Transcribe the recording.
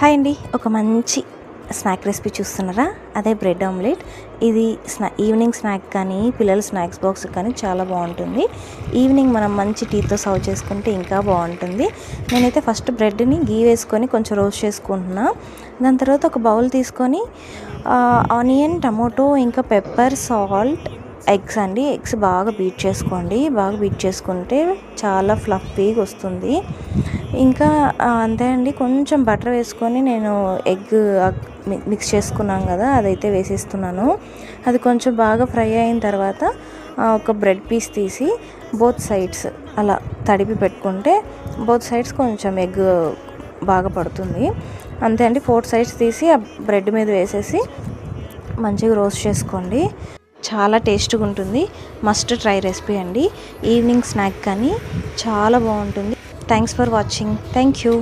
Hi అండి, ఒక మంచి స్నాక్ రెసిపీ చూస్తున్నారా? అదే బ్రెడ్ ఆమ్లెట్. ఇది ఈవినింగ్ స్నాక్ కానీ పిల్లల స్నాక్స్ బాక్స్ కానీ చాలా బాగుంటుంది. ఈవినింగ్ మనం మంచి టీతో సర్వ్ చేసుకుంటే ఇంకా బాగుంటుంది. నేనైతే ఫస్ట్ బ్రెడ్ని గీ వేసుకొని కొంచెం రోస్ట్ చేసుకుంటున్నా. దాని తర్వాత ఒక బౌల్ తీసుకొని ఆనియన్, టమోటో, ఇంకా పెప్పర్, సాల్ట్, ఎగ్స్ అండి. ఎగ్స్ బాగా బీట్ చేసుకోండి. బాగా బీట్ చేసుకుంటే చాలా ఫ్లఫీగా వస్తుంది. ఇంకా అంతే అండి. కొంచెం బటర్ వేసుకొని నేను ఎగ్ మిక్స్ చేసుకున్నాం కదా, అదైతే వేసేస్తున్నాను. అది కొంచెం బాగా ఫ్రై అయిన తర్వాత ఒక బ్రెడ్ పీస్ తీసి బోత్ సైడ్స్ అలా తడిపి పెట్టుకుంటే బోత్ సైడ్స్ కొంచెం ఎగ్ బాగా పడుతుంది. అంతే అండి. 4 సైడ్స్ తీసి ఆ బ్రెడ్ మీద వేసేసి మంచిగా రోస్ట్ చేసుకోండి. చాలా టేస్ట్గా ఉంటుంది. మస్ట్ ట్రై రెసిపీ అండి. ఈవినింగ్ స్నాక్ కానీ చాలా బాగుంటుంది. Thanks for watching. Thank you.